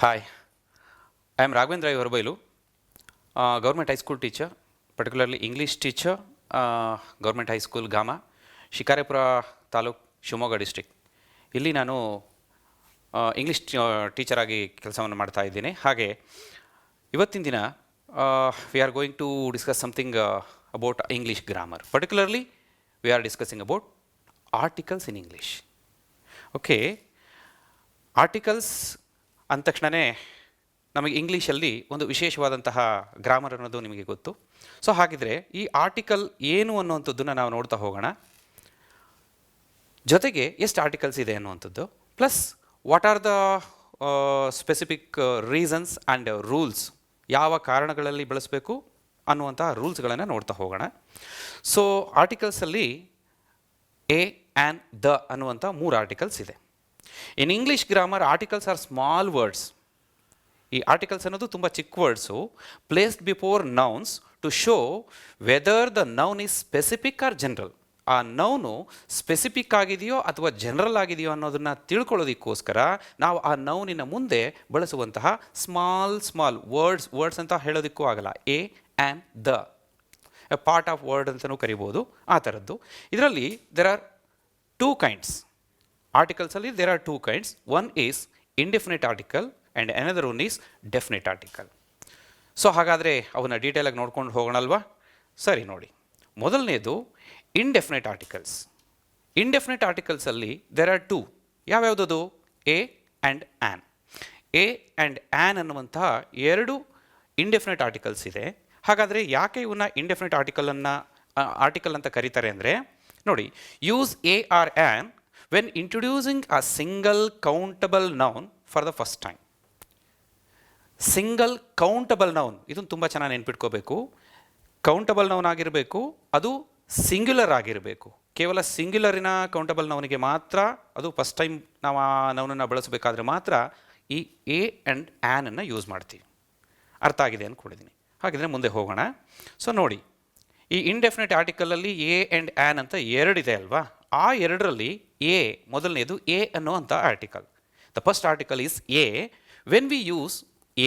Hi, I am Raghavendra Varabailu, government high school teacher, particularly English teacher, government high school Gama, Shikaripura taluk Shivamogga district. ಇಲ್ಲಿ ನಾನು English teacher ಆಗಿ ಕೆಲಸವನ್ನು ಮಾಡ್ತಾ ಇದ್ದೀನಿ. ಹಾಗೆ ಇವತ್ತಿನ ದಿನ we are going to discuss something about English grammar. Particularly we are discussing about articles in English. Okay, articles ಅಂದ ತಕ್ಷಣವೇ ನಮಗೆ ಇಂಗ್ಲೀಷಲ್ಲಿ ಒಂದು ವಿಶೇಷವಾದಂತಹ ಗ್ರಾಮರ್ ಅನ್ನೋದು ನಿಮಗೆ ಗೊತ್ತು. ಸೊ ಹಾಗಿದ್ರೆ ಈ ಆರ್ಟಿಕಲ್ ಏನು ಅನ್ನುವಂಥದ್ದನ್ನು ನಾವು ನೋಡ್ತಾ ಹೋಗೋಣ. ಜೊತೆಗೆ ಎಷ್ಟು ಆರ್ಟಿಕಲ್ಸ್ ಇದೆ ಅನ್ನುವಂಥದ್ದು, plus what are the specific reasons and rules, ಯಾವ ಕಾರಣಗಳಲ್ಲಿ ಬಳಸಬೇಕು ಅನ್ನುವಂತಹ ರೂಲ್ಸ್ಗಳನ್ನು ನೋಡ್ತಾ ಹೋಗೋಣ. ಸೊ ಆರ್ಟಿಕಲ್ಸಲ್ಲಿ ಎ ಆ್ಯಂಡ್ ದ ಅನ್ನುವಂಥ 3 ಆರ್ಟಿಕಲ್ಸ್ ಇದೆ. In English grammar articles are small words. ಈ ಆರ್ಟಿಕಲ್ಸ್ ಅನ್ನೋದು ತುಂಬ ಚಿಕ್ಕ words, placed before nouns to show whether the noun is specific or general. ಆ ನೌನು ಸ್ಪೆಸಿಫಿಕ್ ಆಗಿದೆಯೋ ಅಥವಾ ಜನರಲ್ ಆಗಿದೆಯೋ ಅನ್ನೋದನ್ನು ತಿಳ್ಕೊಳ್ಳೋದಕ್ಕೋಸ್ಕರ ನಾವು ಆ ನೌನಿನ ಮುಂದೆ ಬಳಸುವಂತಹ ಸ್ಮಾಲ್ ವರ್ಡ್ಸ್ ಅಂತ ಹೇಳೋದಕ್ಕೂ ಆಗಲ್ಲ. A and the, a part of word ಅಂತಲೂ ಕರಿಬೋದು, ಆ ಥರದ್ದು. ಇದರಲ್ಲಿ ದೆರ್ ಆರ್ 2 kinds. ಆರ್ಟಿಕಲ್ಸಲ್ಲಿ there are 2 kinds. One is indefinite article and another one is definite article. So ಹಾಗಾದರೆ ಅವನ್ನ ಡೀಟೇಲಾಗಿ ನೋಡ್ಕೊಂಡು ಹೋಗೋಣಲ್ವಾ? ಸರಿ, ನೋಡಿ. ಮೊದಲನೇದು ಇಂಡೆಫಿನಿಟ್ ಆರ್ಟಿಕಲ್ಸ್. ಇಂಡೆಫಿನಿಟ್ ಆರ್ಟಿಕಲ್ಸಲ್ಲಿ ದೇರ್ ಆರ್ 2. ಯಾವ್ಯಾವುದದು? A and an. A and an ಅನ್ನುವಂತಹ 2 ಇಂಡೆಫಿನಿಟ್ ಆರ್ಟಿಕಲ್ಸ್ ಇದೆ. ಹಾಗಾದರೆ ಯಾಕೆ ಇವನ್ನ ಇಂಡೆಫಿನಿಟ್ ಆರ್ಟಿಕಲ್ ಅಂತ ಕರೀತಾರೆ ಅಂದರೆ, ನೋಡಿ, use a or an when introducing a single countable noun for the first time. Single countable noun, ಇದನ್ನು ತುಂಬ ಚೆನ್ನಾಗಿ ನೆನ್ಪಿಟ್ಕೋಬೇಕು. ಕೌಂಟಬಲ್ ನೌನ್ ಆಗಿರಬೇಕು, ಅದು ಸಿಂಗ್ಯುಲರ್ ಆಗಿರಬೇಕು. ಕೇವಲ ಸಿಂಗ್ಯುಲರಿನ ಕೌಂಟಬಲ್ ನೌನಿಗೆ ಮಾತ್ರ, ಅದು ಫಸ್ಟ್ ಟೈಮ್ ನಾವು ಆ ನೌನನ್ನು ಬಳಸಬೇಕಾದ್ರೆ ಮಾತ್ರ ಈ ಎ ಆ್ಯಂಡ್ ಆ್ಯನನ್ನು ಯೂಸ್ ಮಾಡ್ತೀವಿ. ಅರ್ಥ ಆಗಿದೆ ಅಂದ್ಕೊಂಡಿದ್ದೀನಿ. ಹಾಗಿದ್ರೆ ಮುಂದೆ ಹೋಗೋಣ. ಸೊ ನೋಡಿ, ಈ ಇಂಡೆಫಿನಿಟ್ ಆರ್ಟಿಕಲಲ್ಲಿ ಎ ಆ್ಯಂಡ್ ಆ್ಯನ್ ಅಂತ 2 ಇದೆ ಅಲ್ವಾ? ಆ 2ರಲ್ಲಿ ಎ ಮೊದಲನೇದು ಎ ಅನ್ನುವಂಥ article. The first article is A. When we use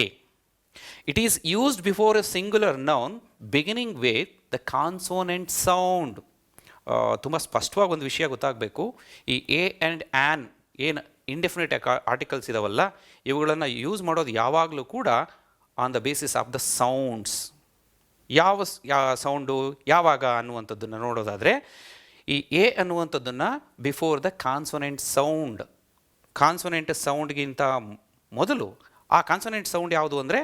A, it is used before A singular noun beginning with the consonant sound. ತುಂಬ ಸ್ಪಷ್ಟವಾಗಿ ಒಂದು ವಿಷಯ ಗೊತ್ತಾಗಬೇಕು. ಈ ಎ ಆ್ಯಂಡ್ ಆ್ಯನ್ ಏನು ಇಂಡೆಫಿನಿಟ್ ಆರ್ಟಿಕಲ್ಸ್ ಇದಾವಲ್ಲ, ಇವುಗಳನ್ನು ಯೂಸ್ ಮಾಡೋದು ಯಾವಾಗಲೂ ಕೂಡ on the basis of the sounds. ಯಾವ ಸೌಂಡು ಯಾವಾಗ ಅನ್ನುವಂಥದ್ದನ್ನು ನೋಡೋದಾದರೆ, ಈ ಎ ಅನ್ನುವಂಥದ್ದನ್ನು before the consonant sound. Consonant ಸೌಂಡ್ಗಿಂತ ಮೊದಲು, ಆ ಕಾನ್ಸೋನೆಂಟ್ ಸೌಂಡ್ ಯಾವುದು ಅಂದರೆ,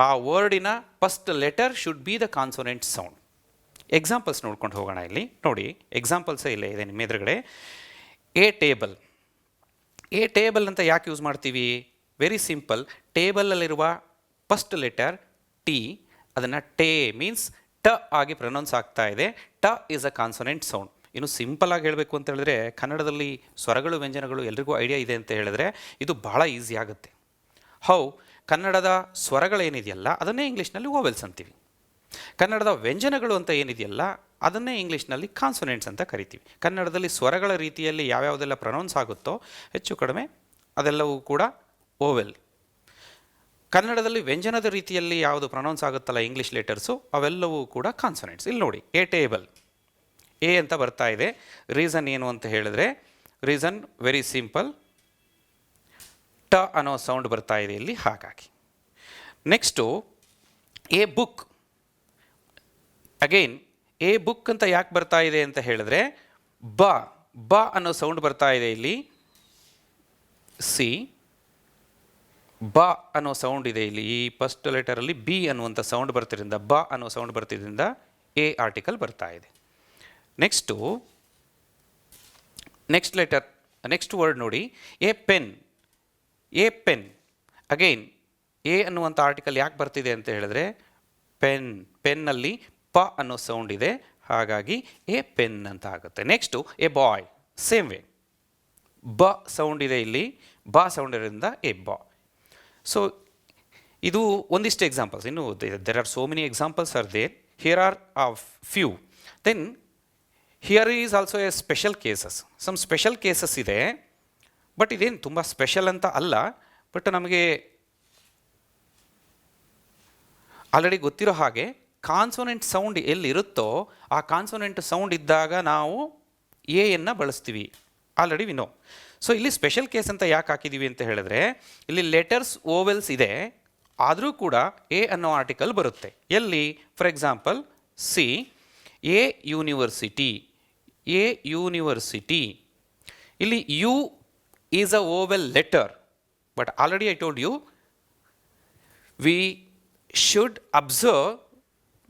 ಆ ವರ್ಡಿನ first letter should be the consonant sound. Examples ನೋಡ್ಕೊಂಡು ಹೋಗೋಣ. ಇಲ್ಲಿ ನೋಡಿ, ಎಕ್ಸಾಂಪಲ್ಸೇ ಇಲ್ಲೇ ಇದೆ ನಿಮ್ಮ ಎದುರುಗಡೆ. A table. ಎ ಟೇಬಲ್ ಅಂತ ಯಾಕೆ ಯೂಸ್ ಮಾಡ್ತೀವಿ? Very simple. ಟೇಬಲಲ್ಲಿರುವ ಫಸ್ಟ್ ಲೆಟರ್ ಟಿ, ಅದನ್ನು ಟೇ ಮೀನ್ಸ್ ಟ ಆಗಿ ಪ್ರೊನೌನ್ಸ್ ಆಗ್ತಾ ಇದೆ. ಟ ಈಸ್ ಅ ಕಾನ್ಸೋನೆಂಟ್ ಸೌಂಡ್. ಇನ್ನು ಸಿಂಪಲ್ ಆಗಿ ಹೇಳಬೇಕು ಅಂತ ಹೇಳಿದ್ರೆ, ಕನ್ನಡದಲ್ಲಿ ಸ್ವರಗಳು ವ್ಯಂಜನಗಳು ಎಲ್ರಿಗೂ ಐಡಿಯಾ ಇದೆ ಅಂತ ಹೇಳಿದ್ರೆ ಇದು ಭಾಳ ಈಸಿ ಆಗುತ್ತೆ. ಹೌ, ಕನ್ನಡದ ಸ್ವರಗಳೇನಿದೆಯಲ್ಲ ಅದನ್ನೇ ಇಂಗ್ಲೀಷ್ನಲ್ಲಿ ವೋವೆಲ್ಸ್ ಅಂತೀವಿ. ಕನ್ನಡದ ವ್ಯಂಜನಗಳು ಅಂತ ಏನಿದೆಯಲ್ಲ ಅದನ್ನೇ ಇಂಗ್ಲೀಷ್ನಲ್ಲಿ ಕಾನ್ಸೋನೆಂಟ್ಸ್ ಅಂತ ಕರಿತೀವಿ. ಕನ್ನಡದಲ್ಲಿ ಸ್ವರಗಳ ರೀತಿಯಲ್ಲಿ ಯಾವ್ಯಾವುದೆಲ್ಲ ಪ್ರೊನೌನ್ಸ್ ಆಗುತ್ತೋ ಹೆಚ್ಚು ಕಡಿಮೆ ಅದೆಲ್ಲವೂ ಕೂಡ ವೋವೆಲ್. ಕನ್ನಡದಲ್ಲಿ ವ್ಯಂಜನದ ರೀತಿಯಲ್ಲಿ ಯಾವುದು ಪ್ರೊನೌನ್ಸ್ ಆಗುತ್ತಲ್ಲ ಇಂಗ್ಲೀಷ್ ಲೆಟರ್ಸು, ಅವೆಲ್ಲವೂ ಕೂಡ ಕಾನ್ಸೋನೆಂಟ್ಸ್. ಇಲ್ಲಿ ನೋಡಿ, ಎ ಟೇಬಲ್, ಎ ಅಂತ ಬರ್ತಾ ಇದೆ. ರೀಸನ್ ಏನು ಅಂತ ಹೇಳಿದ್ರೆ, ರೀಸನ್ ವೆರಿ ಸಿಂಪಲ್. ಟ ಅನ್ನೋ ಸೌಂಡ್ ಬರ್ತಾ ಇದೆ ಇಲ್ಲಿ, ಹಾಗಾಗಿ. Next A book. Again A book ಅಂತ ಯಾಕೆ ಬರ್ತಾ ಇದೆ ಅಂತ ಹೇಳಿದ್ರೆ, ಬ ಅನ್ನೋ ಸೌಂಡ್ ಬರ್ತಾ ಇದೆ ಇಲ್ಲಿ. ಸಿ, ಬ ಅನ್ನೋ ಸೌಂಡ್ ಇದೆ ಇಲ್ಲಿ. ಈ ಫಸ್ಟ್ ಲೆಟರಲ್ಲಿ ಬಿ ಅನ್ನುವಂಥ ಸೌಂಡ್ ಬರ್ತಿದ್ದರಿಂದ, ಬ ಅನ್ನೋ ಸೌಂಡ್ ಬರ್ತಿದ್ದರಿಂದ ಎ ಆರ್ಟಿಕಲ್ ಬರ್ತಾ ಇದೆ. ನೆಕ್ಸ್ಟ್ ಲೆಟರ್, ನೆಕ್ಸ್ಟ್ ವರ್ಡ್ ನೋಡಿ, A pen. A pen, again A ಅನ್ನುವಂಥ ಆರ್ಟಿಕಲ್ ಯಾಕೆ ಬರ್ತಿದೆ ಅಂತ ಹೇಳಿದ್ರೆ, ಪೆನ್ನಲ್ಲಿ ಪ ಅನ್ನೋ ಸೌಂಡ್ ಇದೆ, ಹಾಗಾಗಿ ಎ ಪೆನ್ ಅಂತ ಆಗುತ್ತೆ. Next a boy. Same way, ಬ ಸೌಂಡ್ ಇದೆ ಇಲ್ಲಿ, ಬ ಸೌಂಡ್ ಇರೋದ್ರಿಂದ ಎ ಬಾಯ್. ಸೊ ಇದು ಒಂದಿಷ್ಟು ಎಕ್ಸಾಂಪಲ್ಸ್. ಇನ್ನು there are so many examples are there. Here are a few. Then here is also a special cases. Some special cases ಇದೆ, but ಇದೇನು ತುಂಬ ಸ್ಪೆಷಲ್ ಅಂತ ಅಲ್ಲ, ಬಟ್ ನಮಗೆ ಆಲ್ರೆಡಿ ಗೊತ್ತಿರೋ ಹಾಗೆ ಕಾನ್ಸೋನೆಂಟ್ ಸೌಂಡ್ ಎಲ್ಲಿರುತ್ತೋ ಆ ಕಾನ್ಸೋನೆಂಟ್ ಸೌಂಡ್ ಇದ್ದಾಗ ನಾವು ಎಯನ್ನು ಬಳಸ್ತೀವಿ. Already we know. ಸೊ ಇಲ್ಲಿ ಸ್ಪೆಷಲ್ ಕೇಸ್ ಅಂತ ಯಾಕೆ ಹಾಕಿದ್ದೀವಿ ಅಂತ ಹೇಳಿದ್ರೆ ಇಲ್ಲಿ ಲೆಟರ್ಸ್ ಓವೆಲ್ಸ್ ಇದೆ, ಆದರೂ ಕೂಡ ಎ ಅನ್ನೋ ಆರ್ಟಿಕಲ್ ಬರುತ್ತೆ. ಎಲ್ಲಿ? For example see a university. A university, ಇಲ್ಲಿ U is a vowel letter, but already I told you we should observe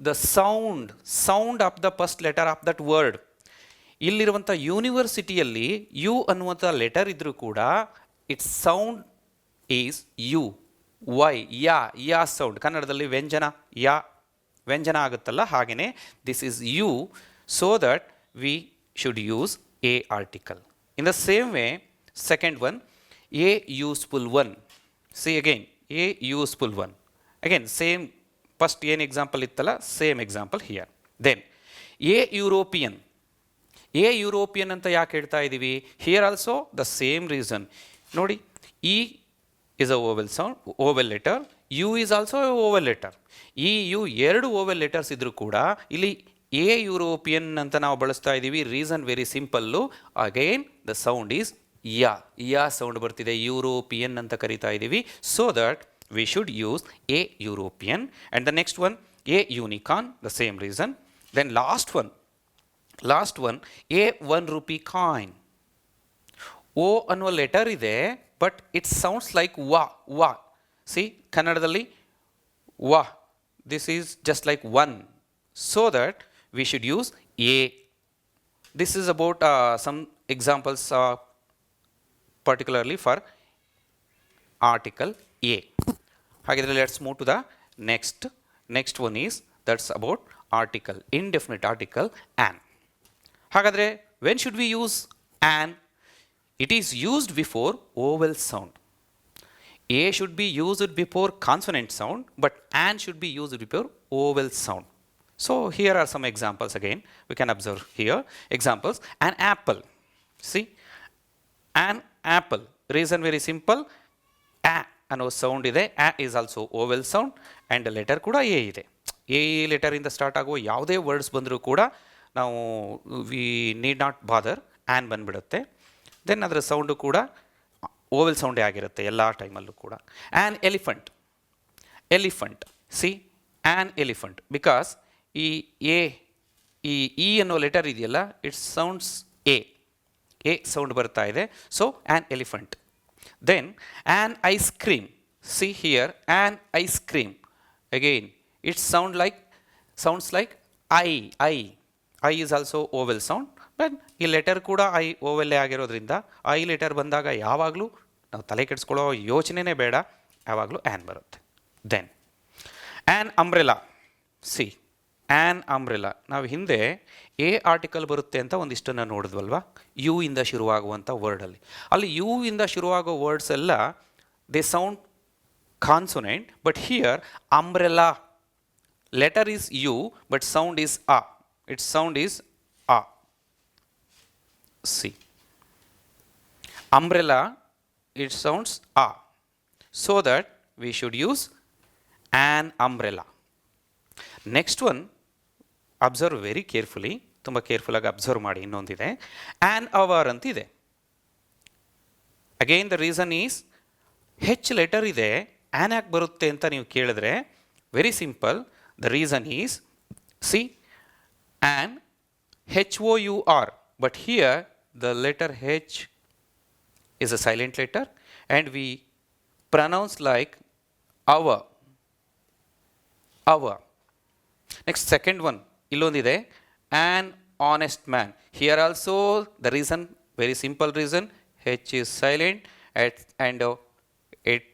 the sound of the first letter of that word. ಇಲ್ಲಿರುವಂಥ ಯೂನಿವರ್ಸಿಟಿಯಲ್ಲಿ you ಅನ್ನುವಂಥ letter ಇದ್ದರೂ ಕೂಡ its sound is U. Y? ಯಾ sound. ಕನ್ನಡದಲ್ಲಿ ವ್ಯಂಜನ ಯಾ ವ್ಯಂಜನ ಆಗುತ್ತಲ್ಲ, ಹಾಗೆಯೇ this is U. So that we should use a article. In the same way second one a useful one. See again a useful one. Again, same, first ಏನು example ಇತ್ತಲ್ಲ, same example here. Then a European. A European ಅಂತ ಯಾಕೆ ಹೇಳ್ತಾ ಇದ್ದೀವಿ? Here also the same reason. ನೋಡಿ, E is a vowel sound, vowel letter. U is also vowel letter. ಈ U ಎರಡು vowel letters ಇದ್ದರೂ ಕೂಡ ಇಲ್ಲಿ ಎ ಯುರೋಪಿಯನ್ ಅಂತ ನಾವು ಬಳಸ್ತಾ ಇದ್ದೀವಿ. Reason very simple. Again the sound is ಯಾ ಸೌಂಡ್ ಬರ್ತಿದೆ, ಯುರೋಪಿಯನ್ ಅಂತ ಕರಿತಾ ಇದ್ದೀವಿ. So that we should use a European. And the next one a unicorn, the same reason. Then last one a 1 rupee coin. O ಅನ್ನುವ letter ಇದೆ, but it sounds like ವಾ. See ಕನ್ನಡದಲ್ಲಿ ವಾ, this is just like one. So that we should use a. This is about some examples particularly for article A. ಹಾಗಿದ್ರೆ let's move to the next one is that's about article, indefinite article an. ಹಾಗಾದರೆ when should we use an? It is used before vowel sound. A should be used before consonant sound, but an should be used before vowel sound. So here are some examples again. We can observe here examples. An apple. See, an apple. Reason very simple. A ಅನ್ನೋ sound ಇದೆ. ಆ is also vowel sound and letter ಕೂಡ A ಇದೆ. A ಲೆಟರಿಂದ start ಆಗುವ ಯಾವುದೇ words ಬಂದರೂ ಕೂಡ ನಾವು we need not bother, an ಬಂದುಬಿಡುತ್ತೆ. ದೆನ್ ಅದರ ಸೌಂಡು ಕೂಡ ಓವೆಲ್ ಸೌಂಡೇ ಆಗಿರುತ್ತೆ ಎಲ್ಲ ಟೈಮಲ್ಲೂ ಕೂಡ. An elephant. C, an elephant because ಈ ಇ ಅನ್ನೋ ಲೆಟರ್ ಇದೆಯಲ್ಲ, ಇಟ್ಸ್ ಸೌಂಡ್ಸ್ ಎ ಸೌಂಡ್ ಬರ್ತಾ ಇದೆ. So an elephant. Then an ice cream. See here, an ice cream. Again, it sounds like I is also vowel sound. But ಈ letter ಕೂಡ I ಓವೆಲ್ಲೇ ಆಗಿರೋದ್ರಿಂದ I letter ಬಂದಾಗ ಯಾವಾಗಲೂ ನಾವು ತಲೆ ಕೆಡಿಸ್ಕೊಳ್ಳೋ ಯೋಚನೆನೇ ಬೇಡ, ಯಾವಾಗಲೂ ಆ್ಯನ್ ಬರುತ್ತೆ. Then an umbrella. See, an umbrella. ನಾವು ಹಿಂದೆ ಎ ಆರ್ಟಿಕಲ್ ಬರುತ್ತೆ ಅಂತ ಒಂದಿಷ್ಟನ್ನು ನೋಡಿದ್ವಲ್ವಾ, ಯು ಇಂದ ಶುರುವಾಗುವಂಥ ವರ್ಡಲ್ಲಿ. ಅಲ್ಲಿ ಯು ಇಂದ ಶುರುವಾಗೋ ವರ್ಡ್ಸ್ ಎಲ್ಲ they sound consonant, but here umbrella letter is U but sound is a. It's sound is a. See, umbrella it sounds a. So that we should use an umbrella. Next one observe very carefully, ತುಂಬ ಕೇರ್ಫುಲ್ಲಾಗಿ observe ಮಾಡಿ. ಇನ್ನೊಂದಿದೆ an hour ಅಂತಿದೆ. Again the reason is H letter ಇದೆ, an ಯಾಕೆ ಬರುತ್ತೆ ಅಂತ ನೀವು ಕೇಳಿದ್ರೆ very simple. The reason is see, an HOUR, but here the letter H is a silent letter and we pronounce like our. Next, second one, illondide, an honest man. Here also the reason, very simple reason, H is silent and it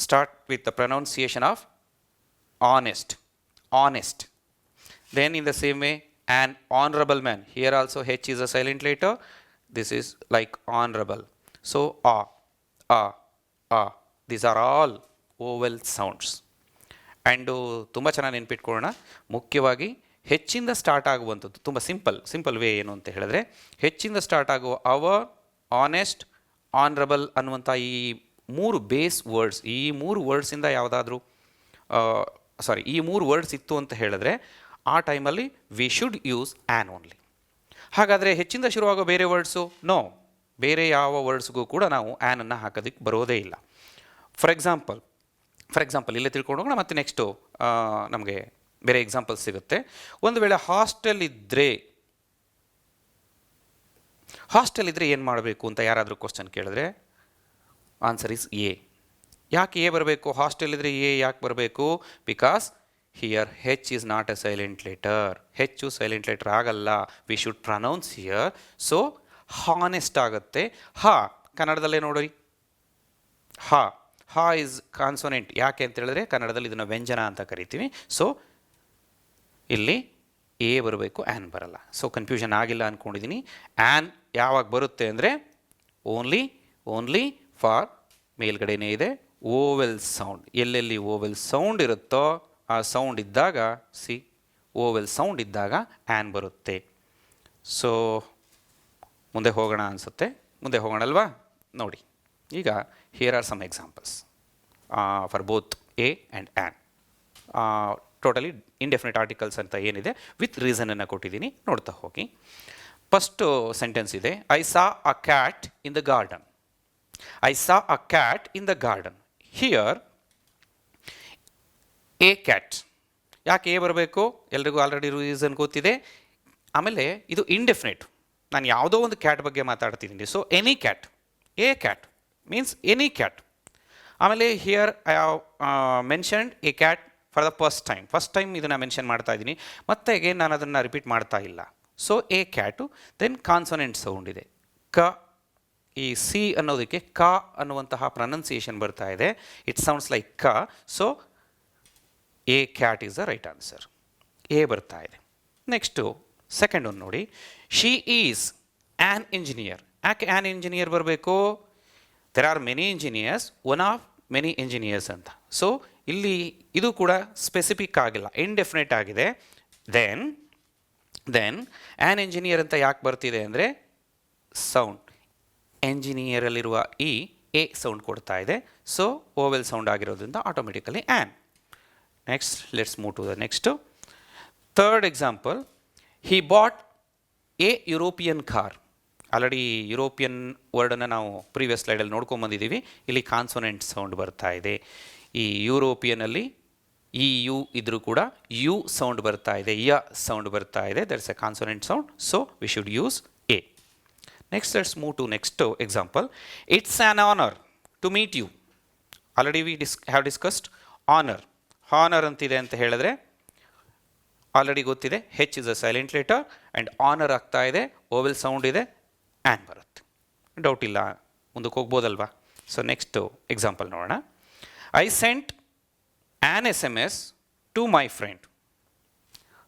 start with the pronunciation of honest. Then in the same way, an honorable man. Here also H is a silent letter. This is like honorable. So these are all vowel sounds. And ತುಂಬ ಚೆನ್ನಾಗಿ ನೆನ್ಪಿಟ್ಕೊಳ್ಳೋಣ. ಮುಖ್ಯವಾಗಿ ಹೆಚ್ಚಿಂದ start ಆಗುವಂಥದ್ದು ತುಂಬ simple way ಏನು ಅಂತ ಹೇಳಿದ್ರೆ, ಹೆಚ್ಚಿಂದ start ಆಗುವ hour, honest, honourable ಅನ್ನುವಂಥ ಈ ಮೂರು ಬೇಸ್ ವರ್ಡ್ಸ್, ಈ ಮೂರು ವರ್ಡ್ಸಿಂದ ಯಾವುದಾದ್ರೂ ಈ ಮೂರು ವರ್ಡ್ಸ್ ಇತ್ತು ಅಂತ ಹೇಳಿದ್ರೆ ಆ ಟೈಮಲ್ಲಿ V should use an only. ಹಾಗಾದರೆ ಹೆಚ್ಚಿಂದ ಶುರುವಾಗೋ ಬೇರೆ ವರ್ಡ್ಸು ನೋ, ಬೇರೆ ಯಾವ ವರ್ಡ್ಸ್ಗೂ ಕೂಡ ನಾವು ಆ್ಯನನ್ನು ಹಾಕೋದಕ್ಕೆ ಬರೋದೇ ಇಲ್ಲ. ಫಾರ್ ಎಕ್ಸಾಂಪಲ್ ಇಲ್ಲೇ ತಿಳ್ಕೊಂಡು ಹೋಗೋಣ, ಮತ್ತು ನೆಕ್ಸ್ಟು ನಮಗೆ ಬೇರೆ ಎಕ್ಸಾಂಪಲ್ಸ್ ಸಿಗುತ್ತೆ. ಒಂದು ವೇಳೆ ಹಾಸ್ಟೆಲ್ ಇದ್ದರೆ ಏನು ಮಾಡಬೇಕು ಅಂತ ಯಾರಾದರೂ ಕ್ವಶನ್ ಕೇಳಿದ್ರೆ ಆನ್ಸರ್ ಈಸ್ ಎ. ಯಾಕೆ ಎ ಬರಬೇಕು? ಹಾಸ್ಟೆಲ್ ಇದ್ದರೆ ಎ ಯಾಕೆ ಬರಬೇಕು? Because here H is not A silent letter. ಹೆಚ್ಚು ಸೈಲೆಂಟ್ ಲೆಟರ್ ಆಗಲ್ಲ. We should pronouns here. So honest ಆಗುತ್ತೆ. ಹಾ ಕನ್ನಡದಲ್ಲೇ ನೋಡ್ರಿ, ಹಾ ಇಸ್ ಕಾನ್ಸೋನೆಂಟ್. ಯಾಕೆ ಅಂತ ಹೇಳಿದ್ರೆ ಕನ್ನಡದಲ್ಲಿ ಇದನ್ನು ವ್ಯಂಜನ ಅಂತ ಕರಿತೀವಿ. ಸೊ ಇಲ್ಲಿ ಎ ಬರಬೇಕು, ಆ್ಯನ್ ಬರಲ್ಲ. ಸೊ ಕನ್ಫ್ಯೂಷನ್ ಆಗಿಲ್ಲ ಅಂದ್ಕೊಂಡಿದ್ದೀನಿ. ಆ್ಯನ್ ಯಾವಾಗ ಬರುತ್ತೆ ಅಂದರೆ ಓನ್ಲಿ ಫಾರ್ ಮೇಲ್ಗಡೆನೇ ಇದೆ ಓವೆಲ್ ಸೌಂಡ್. ಎಲ್ಲೆಲ್ಲಿ ಓವೆಲ್ ಸೌಂಡ್ ಇರುತ್ತೋ ಆ ಸೌಂಡ್ ಇದ್ದಾಗ ಓವೆಲ್ ಸೌಂಡ್ ಇದ್ದಾಗ ಆ್ಯನ್ ಬರುತ್ತೆ. ಸೊ ಮುಂದೆ ಹೋಗೋಣ ಅನಿಸುತ್ತೆ. ಮುಂದೆ ಹೋಗೋಣಲ್ವಾ? ನೋಡಿ ಈಗ here are some examples for both a and an. Totally indefinite articles ಅಂತ ಏನಿದೆ ವಿತ್ ರೀಸನನ್ನು ಕೊಟ್ಟಿದ್ದೀನಿ, ನೋಡ್ತಾ ಹೋಗಿ. ಫಸ್ಟು ಸೆಂಟೆನ್ಸ್ ಇದೆ, I saw a cat in the garden. I saw a cat in the garden. Here a cat. ಯಾಕೆ a ಬರಬೇಕು? ಎಲ್ರಿಗೂ ಆಲ್ರೆಡಿ ರೀಸನ್ ಗೊತ್ತಿದೆ. ಆಮೇಲೆ ಇದು ಇಂಡೆಫಿನಿಟ್, ನಾನು ಯಾವುದೋ ಒಂದು ಕ್ಯಾಟ್ ಬಗ್ಗೆ ಮಾತಾಡ್ತಿದ್ದೀನಿ. So any cat, a cat means any cat. ಆಮೇಲೆ here I have mentioned a cat for the first time ಇದನ್ನು ಮೆನ್ಷನ್ ಮಾಡ್ತಾ ಇದ್ದೀನಿ. ಮತ್ತೆ ಅಗೇನ್ ನಾನು ಅದನ್ನು ರಿಪೀಟ್ ಮಾಡ್ತಾ ಇಲ್ಲ. So a cat. Then consonant sound ಇದೆ, ಕ. ಈ ಸಿ ಅನ್ನೋದಕ್ಕೆ ಕ ಅನ್ನುವಂತಹ ಪ್ರೊನೌನ್ಸಿಯೇಷನ್ ಬರ್ತಾ ಇದೆ. ಇಟ್ ಸೌಂಡ್ಸ್ ಲೈಕ್ ಕ. So A cat is the right answer. A ಬರ್ತಾ ಇದೆ. ನೆಕ್ಸ್ಟು ಸೆಕೆಂಡ್ ಒಂದು ನೋಡಿ, ಶಿ ಈಸ್ ಆ್ಯನ್ ಇಂಜಿನಿಯರ್. ಯಾಕೆ ಆ್ಯನ್ ಇಂಜಿನಿಯರ್ ಬರಬೇಕು? There are many engineers, one of many engineers ಅಂತ. ಸೊ ಇಲ್ಲಿ ಇದು ಕೂಡ ಸ್ಪೆಸಿಫಿಕ್ ಆಗಿಲ್ಲ, ಇಂಡೆಫಿನೆಟ್ ಆಗಿದೆ. ದೆನ್ ಆ್ಯನ್ ಇಂಜಿನಿಯರ್ ಅಂತ ಯಾಕೆ ಬರ್ತಿದೆ ಅಂದರೆ ಸೌಂಡ್ ಎಂಜಿನಿಯರಲ್ಲಿರುವ ಈ ಎ ಸೌಂಡ್ ಕೊಡ್ತಾ ಇದೆ. ಸೊ ಓವೆಲ್ ಸೌಂಡ್ ಆಗಿರೋದ್ರಿಂದ automatically an. Next let's move to the next. Third example, he bought a European car. Already European ವರ್ಡನ್ನು ನಾವು ಪ್ರೀವಿಯಸ್ ಸ್ಲೈಡಲ್ಲಿ ನೋಡ್ಕೊಂಬಂದಿದ್ದೀವಿ. ಇಲ್ಲಿ ಕಾನ್ಸೊನೆಂಟ್ ಸೌಂಡ್ ಬರ್ತಾ ಇದೆ. ಈ ಯುರೋಪಿಯನಲ್ಲಿ ಈ ಯು ಇದ್ರೂ ಕೂಡ ಯು ಸೌಂಡ್ ಬರ್ತಾ ಇದೆ, ಯ ಸೌಂಡ್ ಬರ್ತಾ ಇದೆ. That is a consonant sound. So we should use a. Next let's move to next example. It's an honour to meet you. Already we have discussed honour. Honour ಅಂತಿದೆ ಅಂತ ಹೇಳಿದ್ರೆ already ಗೊತ್ತಿದೆ, H is a silent letter and honour ಆಗ್ತಾ ಇದೆ, vowel sound ಇದೆ, an ಬರುತ್ತೆ. Doubt ಇಲ್ಲ, ಮುಂದಕ್ಕೆ ಹೋಗ್ಬೋದಲ್ವಾ? ಸೊ ನೆಕ್ಸ್ಟು ಎಕ್ಸಾಂಪಲ್ ನೋಡೋಣ. I sent an SMS to my friend.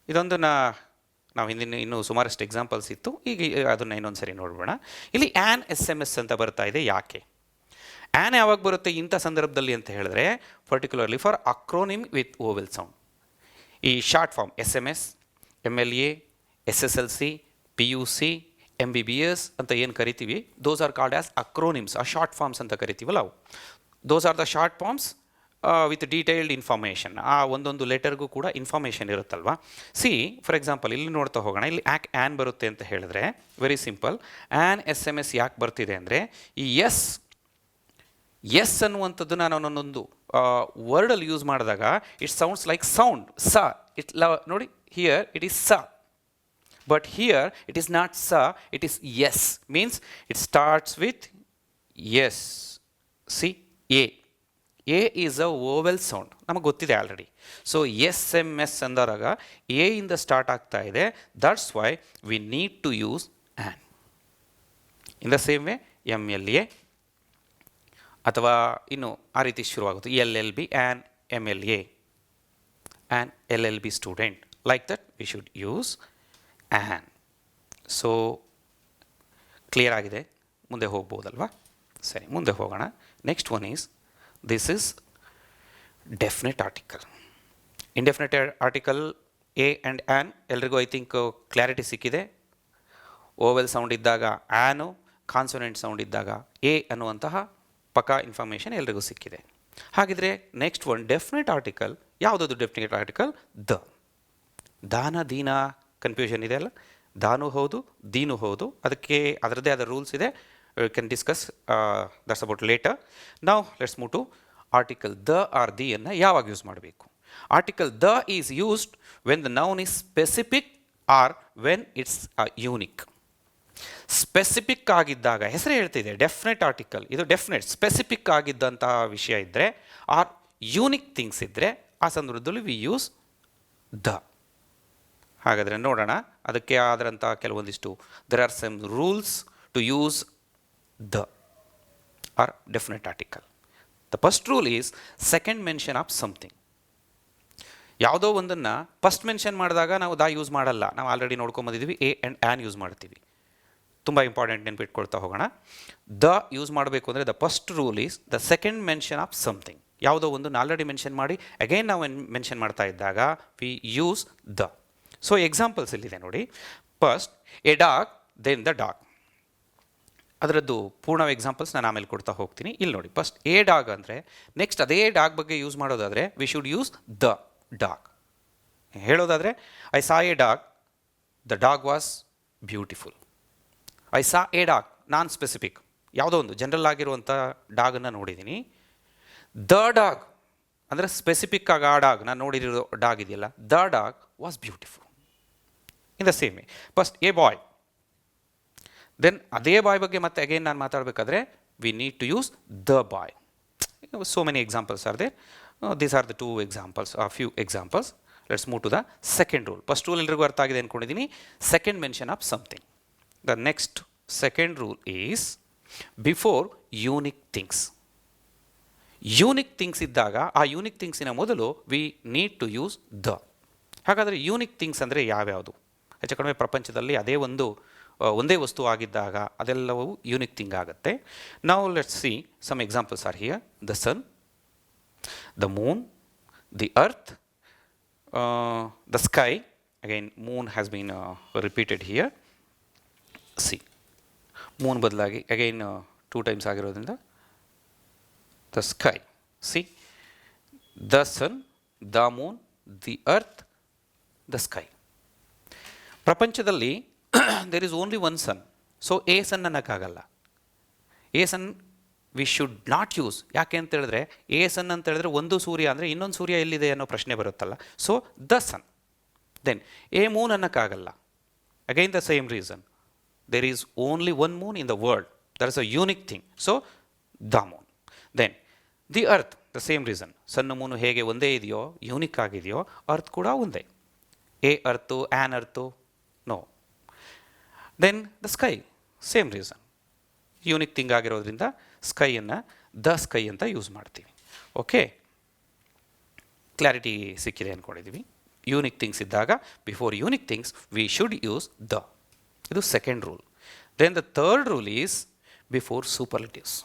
ಇದೊಂದು ನಾವು ಹಿಂದಿನ ಇನ್ನೂ ಸುಮಾರಷ್ಟು ಎಕ್ಸಾಂಪಲ್ಸ್ ಇತ್ತು, ಈಗ ಅದನ್ನು ಇನ್ನೊಂದು ಸರಿ ನೋಡೋಣ. ಇಲ್ಲಿ ಆ್ಯನ್ SMS ಅಂತ ಬರ್ತಾ ಇದೆ. ಯಾಕೆ ಆ್ಯನ್ ಯಾವಾಗ ಬರುತ್ತೆ ಇಂಥ ಸಂದರ್ಭದಲ್ಲಿ ಅಂತ ಹೇಳಿದ್ರೆ, particularly for acronym with vowel sound. ಈ short form SMS, MLA, SSLC, PUC, MBBS ಅಂತ ಏನು ಕರಿತೀವಿ, those are called as acronyms. ಆ ಶಾರ್ಟ್ ಫಾರ್ಮ್ಸ್ ಅಂತ ಕರಿತೀವಲ್ಲ ಅವು. Those are the short forms with detailed information. ಆ ಒಂದೊಂದು ಲೆಟರ್ಗೂ ಕೂಡ ಇನ್ಫಾರ್ಮೇಷನ್ ಇರುತ್ತಲ್ವ. ಫಾರ್ ಎಕ್ಸಾಂಪಲ್ ಇಲ್ಲಿ ನೋಡ್ತಾ ಹೋಗೋಣ. ಇಲ್ಲಿ ಯಾಕೆ ಆ್ಯನ್ ಬರುತ್ತೆ ಅಂತ ಹೇಳಿದ್ರೆ ವೆರಿ ಸಿಂಪಲ್. ಆ್ಯನ್ SMS ಯಾಕೆ ಬರ್ತಿದೆ ಅಂದರೆ ಈ ಎಸ್ ಅನ್ನುವಂಥದ್ದು ನಾನು ಒಂದೊಂದು ವರ್ಡಲ್ಲಿ ಯೂಸ್ ಮಾಡಿದಾಗ ಇಟ್ ಸೌಂಡ್ಸ್ ಲೈಕ್ ಸೌಂಡ್ ಸ. ನೋಡಿ ಹಿಯರ್ ಇಟ್ ಈಸ್ ಸ, but here it is not ಸ, it is S. Means it starts with S. A is a vowel sound, ನಮಗೆ ಗೊತ್ತಿದೆ ಆಲ್ರೆಡಿ. ಸೊ SMS ಅಂದಾಗ ಎ ಇಂದ ಸ್ಟಾರ್ಟ್ ಆಗ್ತಾ ಇದೆ. That's why we need to use an. In the same way MLA ಅಥವಾ ಇನ್ನು ಆ ರೀತಿ ಶುರುವಾಗುತ್ತೆ. LLB an MLA an LLB student. Like that we should use an. So clear ಆಗಿದೆ, ಮುಂದೆ ಹೋಗ್ಬೋದಲ್ವಾ? ಸರಿ, ಮುಂದೆ ಹೋಗೋಣ. Next one is this is definite article. Indefinite article A and an ಎಲ್ರಿಗೂ ಐ ಥಿಂಕ್ ಕ್ಲಾರಿಟಿ ಸಿಕ್ಕಿದೆ. ಓವೆಲ್ ಸೌಂಡ್ ಇದ್ದಾಗ ಆ್ಯನು, consonant sound ಇದ್ದಾಗ A ಅನ್ನುವಂತಹ ಪಕ್ಕಾ ಇನ್ಫಾರ್ಮೇಷನ್ ಎಲ್ರಿಗೂ ಸಿಕ್ಕಿದೆ. ಹಾಗಿದ್ರೆ ನೆಕ್ಸ್ಟ್ ಒನ್ ಡೆಫಿನೆಟ್ ಆರ್ಟಿಕಲ್. ಯಾವುದದು ಡೆಫಿನೆಟ್ ಆರ್ಟಿಕಲ್? ದ. ದಾನ ದೀನ ಕನ್ಫ್ಯೂಷನ್ ಇದೆ ಅಲ್ಲ, ದಾನು ಹೌದು ದೀನು ಹೌದು, ಅದಕ್ಕೆ ಅದರದ್ದೇ ಆದ ರೂಲ್ಸ್ ಇದೆ. We can discuss that's about later. Now let's move to article the or the ಅನ್ನು ಯಾವಾಗ ಯೂಸ್ ಮಾಡಬೇಕು. Article the is used when the noun is specific or when it's unique. Specific ಆಗಿದ್ದಾಗ ಹೆಸರು ಹೇಳ್ತಿದೆ ಡೆಫಿನೆಟ್ ಆರ್ಟಿಕಲ್, ಇದು definite specific ಆಗಿದ್ದಂತಹ ವಿಷಯ ಇದ್ದರೆ ಆರ್ ಯೂನಿಕ್ ಥಿಂಗ್ಸ್ ಇದ್ದರೆ ಆ ಸಂದರ್ಭದಲ್ಲಿ ವಿ ಯೂಸ್ ದ. ಹಾಗಾದರೆ ನೋಡೋಣ, ಅದಕ್ಕೆ ಆದಂಥ ಕೆಲವೊಂದಿಷ್ಟು there are some rules to use the or definite article. The first rule is second mention of something. ಯಾವುದೋ ಒಂದನ್ನು ಫಸ್ಟ್ ಮೆನ್ಷನ್ ಮಾಡಿದಾಗ ನಾವು ದ ಯೂಸ್ ಮಾಡಲ್ಲ, ನಾವು ಆಲ್ರೆಡಿ ನೋಡ್ಕೊಂಬಂದಿದ್ದೀವಿ, ಎ ಆ್ಯಂಡ್ ಆ್ಯನ್ ಯೂಸ್ ಮಾಡ್ತೀವಿ. ತುಂಬ ಇಂಪಾರ್ಟೆಂಟ್ ನೆನ್ಪಿಟ್ಕೊಳ್ತಾ ಹೋಗೋಣ. ದ ಯೂಸ್ ಮಾಡಬೇಕು ಅಂದರೆ the first rule is the second mention of something. ಯಾವುದೋ ಒಂದನ್ನು ಆಲ್ರೆಡಿ ಮೆನ್ಷನ್ ಮಾಡಿ ಅಗೈನ್ ನಾವು ಮೆನ್ಷನ್ ಮಾಡ್ತಾ ಇದ್ದಾಗ we use the. So examples ಇಲ್ಲಿದೆ ನೋಡಿ. First a dog, then the dog. ಅದರದ್ದು ಪೂರ್ಣ ಎಕ್ಸಾಂಪಲ್ಸ್ ನಾನು ಆಮೇಲೆ ಕೊಡ್ತಾ ಹೋಗ್ತೀನಿ. ಇಲ್ಲಿ ನೋಡಿ, ಫಸ್ಟ್ ಎ ಡಾಗ್ ಅಂದರೆ ನೆಕ್ಸ್ಟ್ ಅದೇ ಡಾಗ್ ಬಗ್ಗೆ ಯೂಸ್ ಮಾಡೋದಾದರೆ V should use the dog. ಹೇಳೋದಾದರೆ I saw a dog, the dog was beautiful. I saw a dog, non specific, ಯಾವುದೋ ಒಂದು ಜನರಲ್ ಆಗಿರುವಂಥ ಡಾಗನ್ನು ನೋಡಿದ್ದೀನಿ. ದ ಡಾಗ್ ಅಂದರೆ ಸ್ಪೆಸಿಫಿಕ್ ಆಗಿ ಆ ಡಾಗ್, ನಾನು ನೋಡಿರೋ ಡಾಗ್ ಇದೆಯಲ್ಲ, the dog was beautiful. In the same way first a boy, then ಅದೇ ಬಾಯ್ ಬಗ್ಗೆ ಮತ್ತೆ ಅಗೇನ್ ನಾನು ಮಾತಾಡಬೇಕಾದ್ರೆ we need to use the boy. So many examples are there. These are the two examples, few examples. Let's move to the second rule. First rule ಎಲ್ರಿಗೂ ಅರ್ಥ ಆಗಿದೆ ಅಂದ್ಕೊಂಡಿದ್ದೀನಿ. Second mention of something. The next second rule is before unique things. Unique things ಇದ್ದಾಗ ಆ unique ಥಿಂಗ್ಸಿನ ಮೊದಲು we need to use the. ಹಾಗಾದರೆ unique things ಅಂದರೆ ಯಾವ್ಯಾವುದು? ಹೆಚ್ಚು ಕಡಿಮೆ ಪ್ರಪಂಚದಲ್ಲಿ ಅದೇ ಒಂದೇ ವಸ್ತು ಆಗಿದ್ದಾಗ ಅದೆಲ್ಲವೂ ಯೂನಿಕ್ ಥಿಂಗ್ ಆಗುತ್ತೆ. ನಾವು let's see some examples are here. The sun, the moon, the earth, the sky. Again moon has been repeated here. See, moon ಬದಲಾಗಿ ಅಗೈನ್ 2 ಟೈಮ್ಸ್ ಆಗಿರೋದ್ರಿಂದ the sky. See, the sun, the moon, the earth, the sky. ಪ್ರಪಂಚದಲ್ಲಿ there is only one sun. So a sun ಅನ್ನೋಕ್ಕಾಗಲ್ಲ. A sun we should not use. ಯಾಕೆ ಅಂತ ಹೇಳಿದ್ರೆ A ಸನ್ ಅಂತ ಹೇಳಿದ್ರೆ ಒಂದು ಸೂರ್ಯ ಅಂದರೆ ಇನ್ನೊಂದು ಸೂರ್ಯ ಎಲ್ಲಿದೆ ಅನ್ನೋ ಪ್ರಶ್ನೆ ಬರುತ್ತಲ್ಲ. So the sun. Then a moon ಅನ್ನೋಕ್ಕಾಗಲ್ಲ. Again the same reason. There is only one moon in the world. That is a unique thing. So the moon. Then the earth, the same reason. ಸಣ್ಣ moon ಹೇಗೆ ಒಂದೇ ಇದೆಯೋ, unique ಆಗಿದೆಯೋ, earth ಕೂಡ ಒಂದೇ. A earth, an earth, no. Then the sky, same reason. Unique thing ಆಗಿರೋದ್ರಿಂದ ಸ್ಕೈಯನ್ನು the sky ಅಂತ ಯೂಸ್ ಮಾಡ್ತೀವಿ. ಓಕೆ, ಕ್ಲಾರಿಟಿ ಸಿಕ್ಕಿದೆ ಅಂದ್ಕೊಂಡಿದ್ದೀವಿ. ಯೂನಿಕ್ ಥಿಂಗ್ಸ್ ಇದ್ದಾಗ before unique things we should use the. ಇದು second rule. Then the third rule is before superlatives.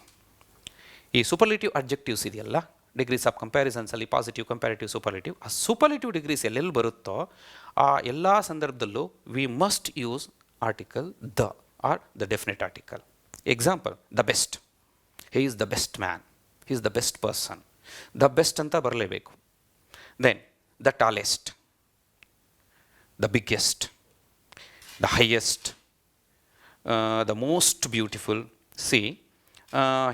ಈ superlative adjectives ಇದೆಯಲ್ಲ, ಡಿಗ್ರೀಸ್ ಆಫ್ ಕಂಪ್ಯಾರಿಸನ್ಸಲ್ಲಿ ಪಾಸಿಟಿವ್, ಕಂಪ್ಯಾರಿಟಿವ್, ಸೂಪರ್ಲಿಟಿವ್. ಆ ಸೂಪರ್ಲಿಟಿವ್ ಡಿಗ್ರೀಸ್ ಎಲ್ಲೆಲ್ಲಿ ಬರುತ್ತೋ ಆ ಎಲ್ಲ ಸಂದರ್ಭದಲ್ಲೂ we must use article the or the definite article. Example, the best. He is the best man, he is the best person. The best ಅಂತ ಬರಲೇಬೇಕು. Then the tallest, the biggest, the highest, the most beautiful. See,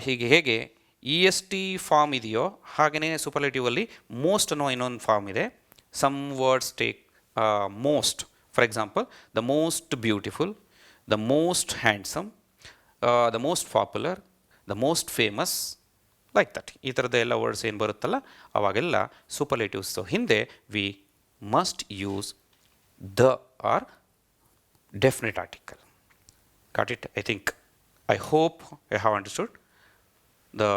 ಹೇಗೆ E S T form ಇದೆಯೋ ಹಾಗೆಯೇ ಸೂಪರ್ಲೇಟಿವಲ್ಲಿ most ಅನ್ನೋ ಇನ್ನೊಂದು form ಇದೆ. Some words take most. For example, the most beautiful, the most handsome, the most popular, the most famous, like that. ಈ ಥರದ ಎಲ್ಲ ವರ್ಡ್ಸ್ ಏನು ಬರುತ್ತಲ್ಲ ಅವಾಗೆಲ್ಲ ಸೂಪರ್ಲೇಟಿವ್ಸ್ ಹಿಂದೆ we must use the or definite article. Got it? I think, I hope I have understood. The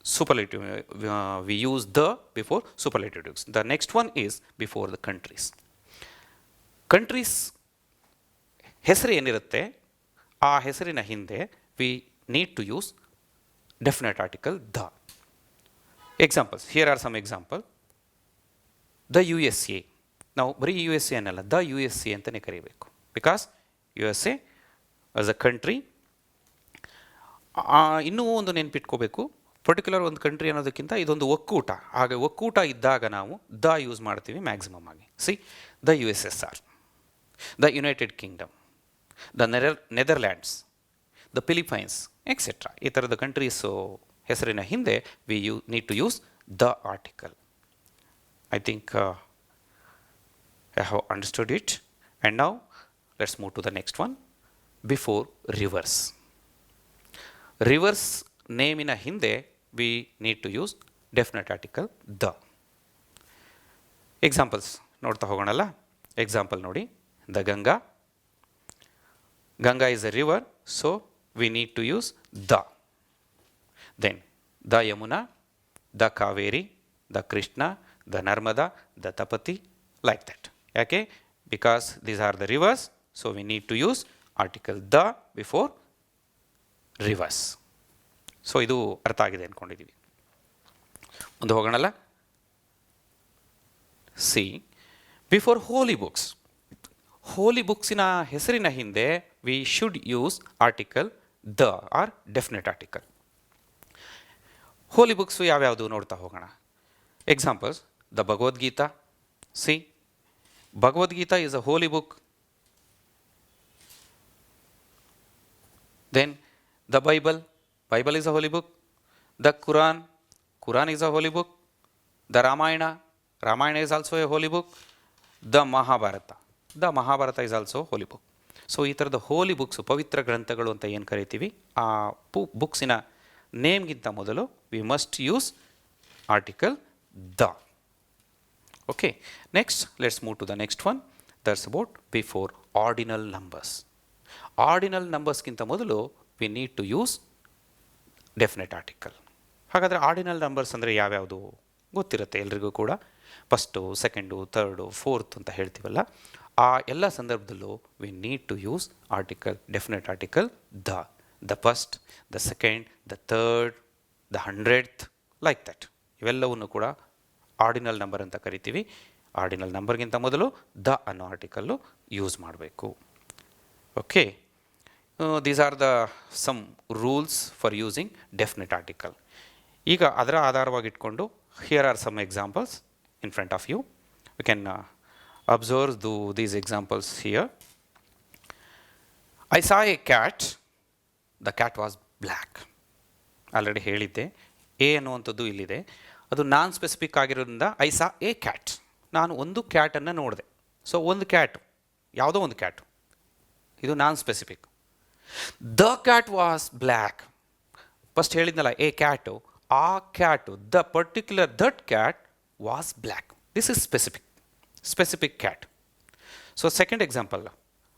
superlative, we use the before superlatives. The next one is before the countries. Countries ಹೆಸರು ಏನಿರುತ್ತೆ ಆ ಹೆಸರಿನ ಹಿಂದೆ we need to use definite article the. Examples, here are some examples. The USA. ನಾವು ಬರೀ USA ಅನ್ನಲ್ಲ, the USA ಅಂತಲೇ ಕರೀಬೇಕು. Because USA as a country ಇನ್ನೂ ಒಂದು ನೆನ್ಪಿಟ್ಕೋಬೇಕು, ಪರ್ಟಿಕ್ಯುಲರ್ ಒಂದು ಕಂಟ್ರಿ ಅನ್ನೋದಕ್ಕಿಂತ ಇದೊಂದು ಒಕ್ಕೂಟ. ಹಾಗೆ ಒಕ್ಕೂಟ ಇದ್ದಾಗ ನಾವು ದ ಯೂಸ್ ಮಾಡ್ತೀವಿ ಮ್ಯಾಕ್ಸಿಮಮ್ ಆಗಿ. See, the USSR, the United Kingdom, the Netherlands, the Philippines etcetera. ಈ ಥರದ ಕಂಟ್ರೀಸು ಹೆಸರಿನ ಹಿಂದೆ need to use the article. I think I have understood it. And now let's move to the next one. Before rivers. Rivers ನೇಮಿನ ಹಿಂದೆ we need to use definite article the. Examples ನೋಡ್ತಾ ಹೋಗೋಣಲ್ಲ. Example ನೋಡಿ, the Ganga. Ganga is a river, so we need to use the. Then the Yamuna, the Kaveri, the Krishna, the Narmada, the Tapati, like that. ಯಾಕೆ? Because these are the rivers, so we need to use article the before rivers. So ಇದು ಅರ್ಥ ಆಗಿದೆ ಅಂದ್ಕೊಂಡಿದ್ದೀವಿ. ಮುಂದೆ ಹೋಗೋಣಲ್ಲ. See, before holy books. Holy ಬುಕ್ಸಿನ ಹೆಸರಿನ ಹಿಂದೆ we should use article the or definite article. Holy books ಯಾವ್ಯಾವುದು ನೋಡ್ತಾ ಹೋಗೋಣ. Examples, the Bhagavad Gita. See, Bhagavad Gita is a holy book. Then the Bible is a holy book. The Quran is a holy book. The Ramayana is also a holy book. The Mahabharata is also a holy book. So ಈ ಥರದ ಹೋಲಿ books, ಪವಿತ್ರ ಗ್ರಂಥಗಳು ಅಂತ ಏನು ಕರಿತೀವಿ, ಆ ಬುಕ್ಸಿನ ನೇಮ್ಗಿಂತ ಮೊದಲು V must use article the. Okay, next let's move to the next one. That's about before ordinal numbers. Ordinal numbers ಗಿಂತ ಮೊದಲು we need to use definite article. ಹಾಗಾದರೆ ಆರ್ಡಿನಲ್ ನಂಬರ್ಸ್ ಅಂದರೆ ಯಾವ್ಯಾವುದು ಗೊತ್ತಿರುತ್ತೆ ಎಲ್ರಿಗೂ ಕೂಡ. ಫಸ್ಟು, ಸೆಕೆಂಡು, ಥರ್ಡು, ಫೋರ್ತ್ ಅಂತ ಹೇಳ್ತೀವಲ್ಲ, ಆ ಎಲ್ಲ ಸಂದರ್ಭದಲ್ಲೂ we need to use article, definite article the first, the second, the third, the 100th, like that. ಇವೆಲ್ಲವನ್ನು ಕೂಡ ಆರ್ಡಿನಲ್ ನಂಬರ್ ಅಂತ ಕರಿತೀವಿ. ಆರ್ಡಿನಲ್ ನಂಬರ್ಗಿಂತ ಮೊದಲು ದ ಅನ್ನೋ ಆರ್ಟಿಕಲ್ಲು ಯೂಸ್ ಮಾಡಬೇಕು. Okay, these are the some rules for using definite article. ಈಗ ಅದರ ಆಧಾರವಾಗಿಟ್ಕೊಂಡು here are some examples in front of you. You can observe these examples here. I saw a cat, the cat was black. Already ಹೇಳಿದ್ದೆ, a ಅನ್ನುವಂಥದ್ದು ಇಲ್ಲಿದೆ. ಅದು non specific ಆಗಿರೋದ್ರಿಂದ I saw a cat, ನಾನು ಒಂದು ಕ್ಯಾಟನ್ನು ನೋಡಿದೆ. ಸೊ ಒಂದು Kat, ಯಾವುದೋ ಒಂದು ಕ್ಯಾಟು, ಇದು non specific. The cat was black. First ಹೇಳಿದ್ನಲ್ಲ ಎ ಕ್ಯಾಟು, ಆ cat, the particular that cat was black. This is specific cat. So second example,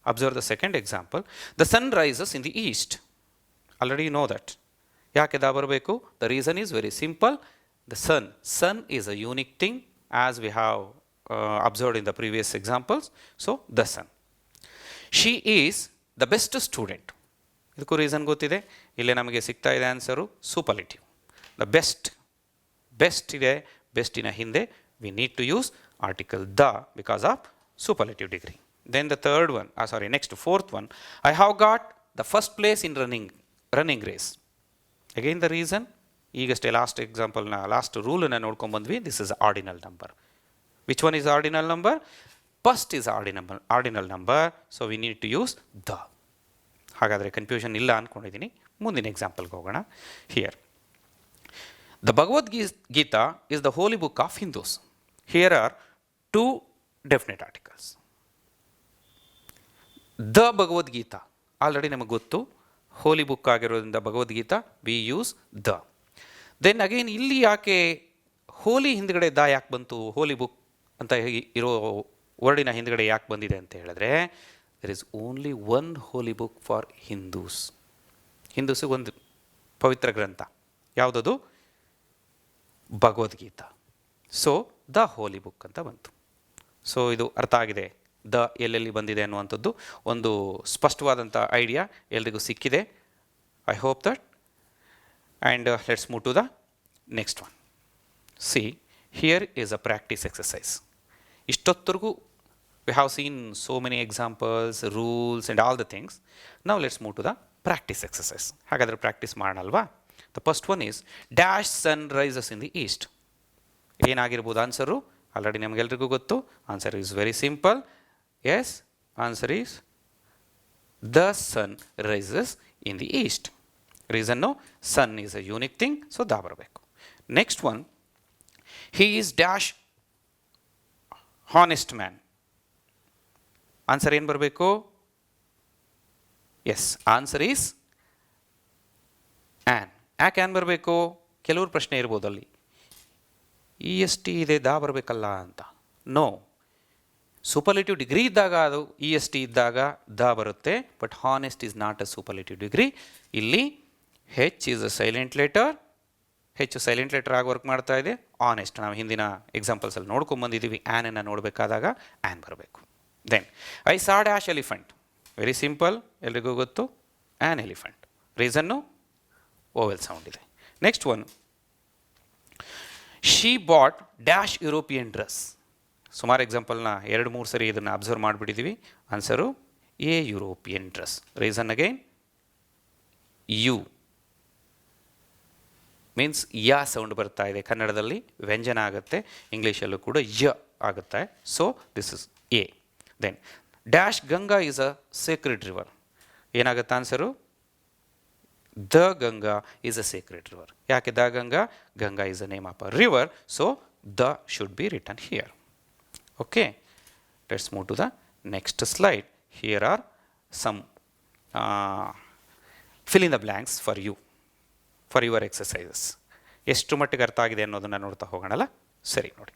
observe the second example. The sun rises in the east. Already you know that. ಯಾಕೆ the ಬರಬೇಕು? The reason is very simple. The sun is a unique thing, as we have observed in the previous examples. So the sun. She is the best student. ಇದಕ್ಕೂ reason ಗೊತ್ತಿದೆ. ಇಲ್ಲೇ ನಮಗೆ ಸಿಗ್ತಾ ಇದೆ answer superlative. The best ಇದೆ. ಬೆಸ್ಟಿನ ಹಿಂದೆ we need to use article the because of superlative degree. Then the third one, next fourth one, I have got the first place in running race. Again the reason, ಈಗಷ್ಟೇ last ರೂಲನ್ನು ನೋಡ್ಕೊಂಡ್ಬಂದ್ವಿ. This is ordinal number. Which one is ordinal number? First is ordinal number, so we need to use the. ಹಾಗಾದರೆ confusion ಇಲ್ಲ ಅಂದ್ಕೊಂಡಿದ್ದೀನಿ. ಮುಂದಿನ ಎಕ್ಸಾಂಪಲ್ಗೆ ಹೋಗೋಣ. Here, the Bhagavad Gita is the holy book of Hindus. Here are two definite articles. The Bhagavad Gita already ನಮಗೆ ಗೊತ್ತು, holy book ಆಗಿರೋದ್ರಿಂದ Bhagavad Gita we use the. Then again ಇಲ್ಲಿ ಯಾಕೆ ಹೋಲಿ ಹಿಂದ್ಗಡೆ ದ ಯಾಕೆ ಬಂತು? ಹೋಲಿ ಬುಕ್ ಅಂತ ಇರೋ ವರ್ಡಿನ ಹಿಂದ್ಗಡೆ ಯಾಕೆ ಬಂದಿದೆ ಅಂತ ಹೇಳಿದ್ರೆ, there is only one holy book for ಹಿಂದೂಸಿಗೆ ಒಂದು ಪವಿತ್ರ ಗ್ರಂಥ. ಯಾವುದದು? Bhagavad Gita. So the holy book ಅಂತ ಬಂತು. ಸೊ ಇದು ಅರ್ಥ ಆಗಿದೆ, ದ ಎಲ್ಲೆಲ್ಲಿ ಬಂದಿದೆ ಅನ್ನುವಂಥದ್ದು ಒಂದು ಸ್ಪಷ್ಟವಾದಂಥ ಐಡಿಯಾ ಎಲ್ರಿಗೂ ಸಿಕ್ಕಿದೆ. I hope that. And let's move to the next one. See, here is a practice exercise. Ishtotturgu we have seen so many examples, rules and all the things. Now let's move to the practice exercise. ಹಾಗಾದರೆ practice ಮಾಡೋಣಲ್ವಾ? The first one is dash sun rises in the east. ಏನಾಗಿರ್ಬೋದು answer? ಆಲ್ರೆಡಿ ನಮಗೆಲ್ರಿಗೂ ಗೊತ್ತು. Answer is very simple. Yes, answer is the sun rises in the east. Reason sun is a unique thing, so the ಬರಬೇಕು. Next one, he is dash honest man. Answer ಏನು ಬರಬೇಕು? Yes, answer is an. ಯಾಕೆ an ಬರಬೇಕು? ಕೆಲವ್ರ ಪ್ರಶ್ನೆ ಇರ್ಬೋದು ಅಲ್ಲಿ, E S T ಇದೆ, ದಾ ಬರಬೇಕಲ್ಲ ಅಂತ. ನೋ, ಸೂಪರ್ಲೇಟಿವ್ ಡಿಗ್ರಿ ಇದ್ದಾಗ ಅದು ಇ ಎಸ್ ಟಿ ಇದ್ದಾಗ ದ ಬರುತ್ತೆ, but honest is not a superlative degree. ಇಲ್ಲಿ H is a silent letter, ಹೆಚ್ಚು ಸೈಲೆಂಟ್ ಲೆಟರ್ ಆಗಿ ವರ್ಕ್ ಮಾಡ್ತಾ ಇದೆ. ಆನೆಸ್ಟ್ ನಾವು ಹಿಂದಿನ ಎಕ್ಸಾಂಪಲ್ಸಲ್ಲಿ ನೋಡ್ಕೊಂಬಂದಿದ್ದೀವಿ. ಆ್ಯನನ್ನು ನೋಡಬೇಕಾದಾಗ ಆ್ಯನ್ ಬರಬೇಕು. Then I saw dash elephant. Very simple, ಎಲ್ರಿಗೂ ಗೊತ್ತು, an elephant. Reason vowel sound ಇದೆ. Next one, she bought dash European dress. ಸುಮಾರು ಎಕ್ಸಾಂಪಲ್ನ 2-3 ಸರಿ ಇದನ್ನು ಅಬ್ಸರ್ವ್ ಮಾಡಿಬಿಟ್ಟಿದ್ದೀವಿ. Answer A European dress. Reason again U means ಯ ಸೌಂಡ್ ಬರ್ತಾ ಇದೆ. ಕನ್ನಡದಲ್ಲಿ ವ್ಯಂಜನ ಆಗುತ್ತೆ, ಇಂಗ್ಲೀಷಲ್ಲೂ ಕೂಡ ಯ ಆಗುತ್ತೆ. So this is a. Then dash Ganga is a sacred river. ಏನಾಗುತ್ತೆ answer? The Ganga is a sacred river. ಯಾಕೆ the Ganga? Ganga is a name of a river, so the should be written here. Okay, let's move to the next slide. Here are some fill in the blanks for you, for your exercises. ಎಷ್ಟು ಮಟ್ಟಿಗೆ ಅರ್ಥ ಆಗಿದೆ ಅನ್ನೋದನ್ನು ನೋಡ್ತಾ ಹೋಗೋಣಲ್ಲ? ಸರಿ, ನೋಡಿ.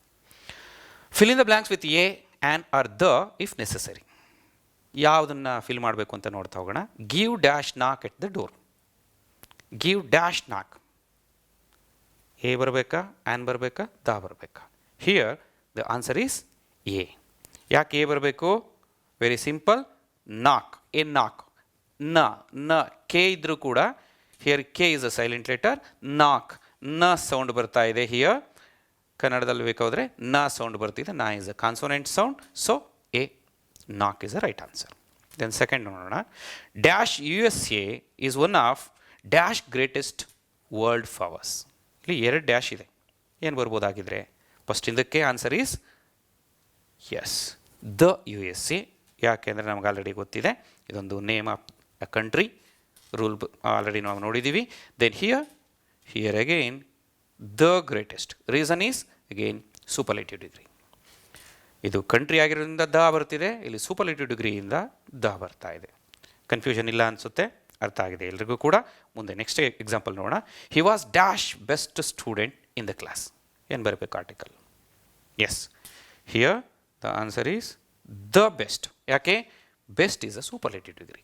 Fill in the blanks with A, an are the if necessary. ಯಾವುದನ್ನು fill ಮಾಡಬೇಕು ಅಂತ ನೋಡ್ತಾ ಹೋಗೋಣ. ಗಿವ್ ಡ್ಯಾಶ್ ನಾಕ್ at the door. Give dash ನಾಕ್. ಎ ಬರಬೇಕಾ, ಆ್ಯನ್ ಬರಬೇಕಾ, ದ ಬರಬೇಕಾ? Here the answer is A. ಯಾಕೆ ಎ ಬರಬೇಕು? ವೆರಿ ಸಿಂಪಲ್, ನಾಕ್, ಎ ನಾಕ್. ನ ಕೆ ಇದ್ರೂ ಕೂಡ here K is a silent letter. ನಾಕ್, ನ ಸೌಂಡ್ ಬರ್ತಾ ಇದೆ ಹಿಯರ್. ಕನ್ನಡದಲ್ಲಿ ಬೇಕಾದರೆ ನ ಸೌಂಡ್ ಬರ್ತಿದೆ. ನ is a consonant sound, so a knock is a right answer. Then second ನೋಡೋಣ. Dash U S A is one of dash greatest world powers. ಇಲ್ಲಿ 2 ಡ್ಯಾಶ್ ಇದೆ. ಏನು ಬರ್ಬೋದಾಗಿದ್ರೆ? ಫಸ್ಟ್ ಇಂದಕ್ಕೆ answer is yes, the U S A. ಯಾಕೆಂದರೆ ನಮ್ಗೆ ಆಲ್ರೆಡಿ ಗೊತ್ತಿದೆ, ಇದೊಂದು name of a country. Rule already ನಾವು ನೋಡಿದ್ದೀವಿ. Then here again the greatest. Reason is again superlative degree. ಇದು ಕಂಟ್ರಿ ಆಗಿರೋದ್ರಿಂದ ದ ಬರ್ತಿದೆ, ಇಲ್ಲಿ ಸೂಪರ್ಲೇಟಿವ್ ಡಿಗ್ರಿಯಿಂದ ದ ಬರ್ತಾ ಇದೆ. ಕನ್ಫ್ಯೂಷನ್ ಇಲ್ಲ ಅನಿಸುತ್ತೆ, ಅರ್ಥ ಆಗಿದೆ ಎಲ್ರಿಗೂ ಕೂಡ. ಮುಂದೆ ನೆಕ್ಸ್ಟ್ ಎಕ್ಸಾಂಪಲ್ ನೋಡೋಣ. He was dash best student in the class. ಏನು ಬರಬೇಕು article? Yes, here the answer is the best. ಯಾಕೆ? Best is a superlative degree.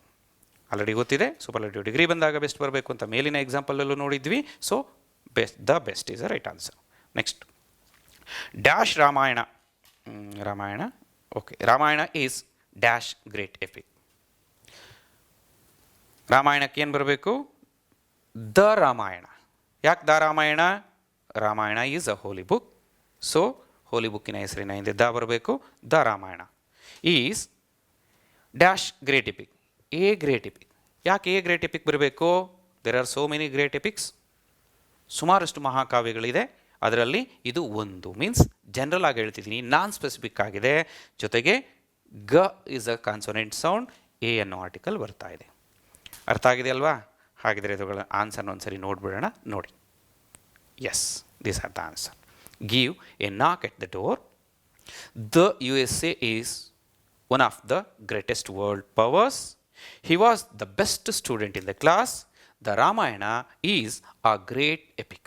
Already ಗೊತ್ತಿದೆ, ಸೂಪರ್ಲೇಟಿವ್ ಡಿಗ್ರಿ ಬಂದಾಗ ಬೆಸ್ಟ್ ಬರಬೇಕು ಅಂತ ಮೇಲಿನ ಎಕ್ಸಾಂಪಲಲ್ಲೂ ನೋಡಿದ್ವಿ. So best, the best is a right answer. Next, dash Ramayana. Ramayana, okay. Ramayana is dash great epic. ರಾಮಾಯಣಕ್ಕೆ ಏನು ಬರಬೇಕು? ದ ರಾಮಾಯಣ. ಯಾಕೆ the Ramayana? Ramayana is a holy book, so holy ಬುಕ್ಕಿನ ಹೆಸರಿನ ಹಿಂದೆ ದ ಬರಬೇಕು. The Ramayana is dash great epic. A great epic. ಯಾಕೆ a great epic ಬರಬೇಕು? There are so many great epics. ಸುಮಾರಷ್ಟು ಮಹಾಕಾವ್ಯಗಳಿದೆ, ಅದರಲ್ಲಿ ಇದು ಒಂದು. ಮೀನ್ಸ್ ಜನರಲ್ ಆಗಿ ಹೇಳ್ತಿದ್ದೀನಿ, ನಾನ್ ಸ್ಪೆಸಿಫಿಕ್ ಆಗಿದೆ. ಜೊತೆಗೆ ಗ is a consonant sound. A ಅನ್ನೋ ಆರ್ಟಿಕಲ್ ಬರ್ತಾ ಇದೆ. ಅರ್ಥ ಆಗಿದೆ ಅಲ್ವಾ? ಹಾಗಿದ್ರೆ ಇದುಗಳ ಆನ್ಸರ್ನ ಒಂದು ಸರಿ ನೋಡಿಬಿಡೋಣ. ನೋಡಿ, yes, these are the answer. Give a knock at the door. The USA is one of the greatest world powers. He was the best student in the class. The Ramayana is a great epic.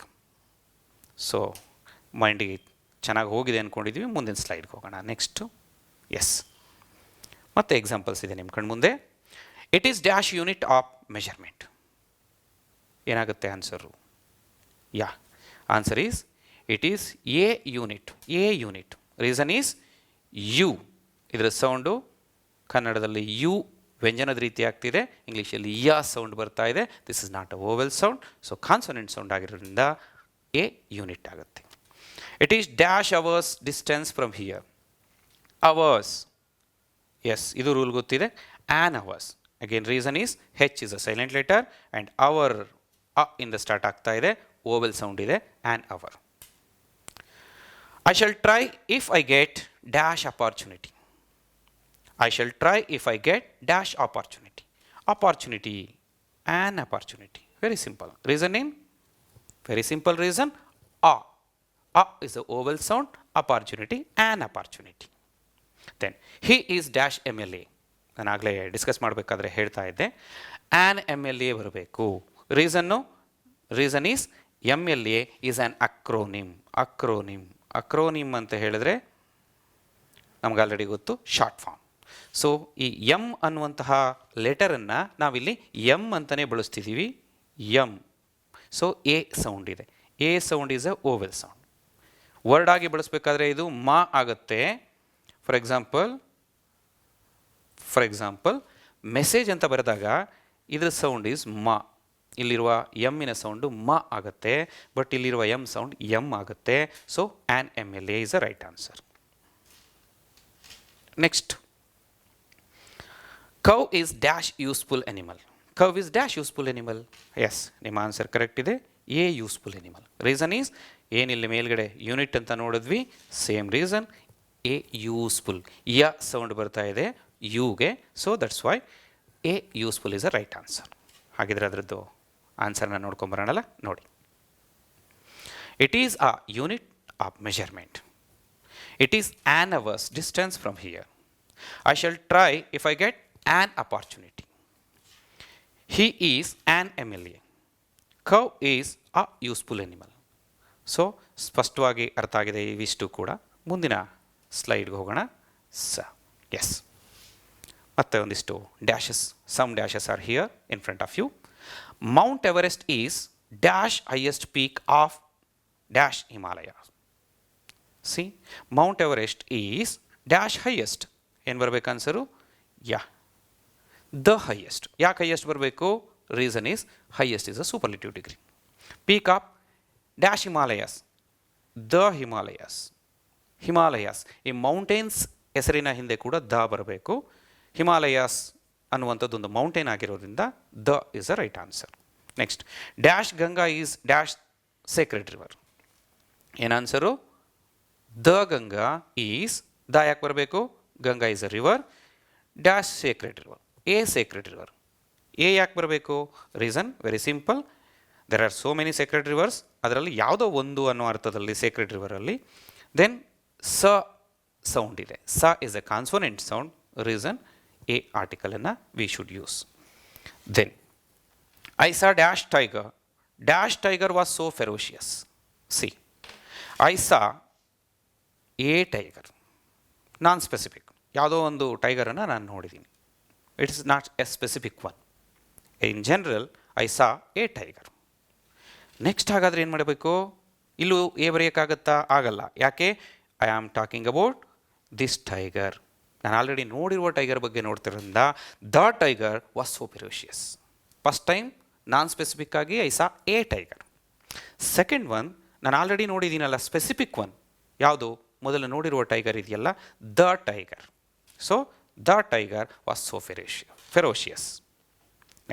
So ಮೈಂಡಿಗೆ ಚೆನ್ನಾಗಿ ಹೋಗಿದೆ ಅಂದ್ಕೊಂಡಿದ್ದೀವಿ. ಮುಂದಿನ ಸ್ಲೈಡ್ಗೆ ಹೋಗೋಣ. Next, S, ಮತ್ತೆ examples ಇದೆ ನಿಮ್ಮ ಕಣ್ಮುಂದೆ. It is dash unit of measurement. ಏನಾಗುತ್ತೆ answer? Yeah, answer is it is a unit. A unit. Reason is U. ಇದರ ಸೌಂಡು ಕನ್ನಡದಲ್ಲಿ ಯು ವ್ಯಂಜನದ ರೀತಿ ಆಗ್ತಿದೆ, ಇಂಗ್ಲೀಷಲ್ಲಿ ಯ ಸೌಂಡ್ ಬರ್ತಾ ಇದೆ. This is not a vowel sound, so consonant sound ಆಗಿರೋದ್ರಿಂದ ಎ ಯೂನಿಟ್ ಆಗುತ್ತೆ. It is dash hours distance from here. Hours, yes, ಇದು ರೂಲ್ ಗೊತ್ತಿದೆ. An hours. Again reason is H is a silent letter and hour a ಇಂದ start ಆಗ್ತಾ ಇದೆ, vowel sound ಇದೆ, an hour. I shall try if I get dash opportunity. I shall try if I get dash opportunity. Opportunity, an opportunity. Very simple. Reason in? Very simple reason. A. A is a vowel sound. Opportunity, an opportunity. Then, he is dash MLA. ನಾನು ಆಗಲೇ discuss ಮಾಡಬೇಕಾದ್ರೆ ಹೇಳ್ತಾ ಇದ್ದೆ, an MLA ಬರಬೇಕು. Reason is MLA is an acronym ಅಂತ ಹೇಳಿದ್ರೆ ನಮ್ಗೆ ಆಲ್ರೆಡಿ ಗೊತ್ತು, ಶಾರ್ಟ್ ಫಾರ್ಮ್. ಸೊ ಈ ಎಮ್ ಅನ್ನುವಂತಹ ಲೆಟರನ್ನು ನಾವಿಲ್ಲಿ ಎಮ್ ಅಂತಲೇ ಬಳಸ್ತಿದ್ದೀವಿ, ಎಮ್. ಸೊ ಎ ಸೌಂಡ್ ಇದೆ, a sound is a vowel sound. Word ಆಗಿ ಬಳಸಬೇಕಾದ್ರೆ ಇದು ಮಾ ಆಗುತ್ತೆ. ಫಾರ್ ಎಕ್ಸಾಂಪಲ್ ಮೆಸೇಜ್ ಅಂತ ಬರೆದಾಗ ಇದ್ರ ಸೌಂಡ್ ಈಸ್ ಮಾ. ಇಲ್ಲಿರುವ ಎಮ್ಮಿನ ಸೌಂಡು ಮ ಆಗುತ್ತೆ, ಬಟ್ ಇಲ್ಲಿರುವ ಎಮ್ ಸೌಂಡ್ ಎಮ್ ಆಗುತ್ತೆ. So an MLA is a right answer. Next, cow is dash useful animal. Cow is dash useful animal. Yes, ನಿಮ್ಮ ಆನ್ಸರ್ ಕರೆಕ್ಟ್ ಇದೆ, a useful animal. Reason is, ಏನಿಲ್ಲ ಮೇಲ್ಗಡೆ unit ಅಂತ ನೋಡಿದ್ವಿ, same reason, a useful. ಯ sound ಬರ್ತಾ ಇದೆ ಯುಗೆ, so that's why a useful is a right answer. ಹಾಗಿದ್ರೆ ಅದರದ್ದು ಆನ್ಸರ್ನ ನೋಡ್ಕೊಂಬರೋಣಲ್ಲ, ನೋಡಿ. It is a unit of measurement. It is on hours distance from here. I shall try if I get on opportunity. He is on MLA. Cow is a useful animal. So ಸ್ಪಷ್ಟವಾಗಿ ಅರ್ಥ ಆಗಿದೆ ಇವಿಷ್ಟು ಕೂಡ. ಮುಂದಿನ ಸ್ಲೈಡ್ಗೆ ಹೋಗೋಣ. Yes, ಮತ್ತೆ ಒಂದಿಷ್ಟು dashes, some dashes are here in front of you. Mount Everest is dash highest peak of dash Himalaya. See, Mount Everest is dash highest. ಏನು ಬರಬೇಕು ಆನ್ಸರು? Yeah, the highest. ಯಾಕೆ ಹೈಯೆಸ್ಟ್ ಬರಬೇಕು? Reason is highest is a superlative degree. Peak of dash Himalayas, the Himalayas. ಈ mountains ಹೆಸರಿನ ಹಿಂದೆ ಕೂಡ the ಬರಬೇಕು. Himalayas ಅನ್ನುವಂಥದ್ದು ಒಂದು ಮೌಂಟೇನ್ ಆಗಿರೋದ್ರಿಂದ the is a right answer. Next, dash Ganga is dash sacred river. ಏನು answer? The Ganga is, the ಯಾಕೆ ಬರಬೇಕು? Ganga is a river, dash sacred river, a sacred river. A ಯಾಕೆ ಬರಬೇಕು? Reason very simple, there are so many sacred rivers, ಅದರಲ್ಲಿ ಯಾವುದೋ ಒಂದು ಅನ್ನೋ ಅರ್ಥದಲ್ಲಿ ಸೇಕ್ರೆಡ್ ರಿವರಲ್ಲಿ. ದೆನ್ ಸ ಸೌಂಡ್ ಇದೆ, ಸ is a consonant sound. Reason a ಆರ್ಟಿಕಲನ್ನು we should use. Then I saw dash tiger. Dash tiger was so ferocious. See, I saw a tiger, non specific. ಯಾವುದೋ ಒಂದು ಟೈಗರನ್ನು ನಾನು ನೋಡಿದ್ದೀನಿ, it is not a specific one. In general I saw a tiger. Next ಹಾಗಾದರೆ ಏನು ಮಾಡಬೇಕು? ಇಲ್ಲೂ a ಬರೆಯೋಕ್ಕಾಗತ್ತಾ? ಆಗಲ್ಲ. ಯಾಕೆ? I am talking about this tiger. ನಾನು ಆಲ್ರೆಡಿ ನೋಡಿರುವ ಟೈಗರ್ ಬಗ್ಗೆ ನೋಡ್ತಿರೋದ್ರಿಂದ the tiger was so ferocious. First time non specific ಆಗಿ I saw a tiger. Second one ನಾನು ಆಲ್ರೆಡಿ ನೋಡಿದ್ದೀನಲ್ಲ, ಸ್ಪೆಸಿಫಿಕ್ ಒನ್. ಯಾವುದು? ಮೊದಲು ನೋಡಿರುವ ಟೈಗರ್ ಇದೆಯಲ್ಲ, the tiger. So the tiger was so ferocious.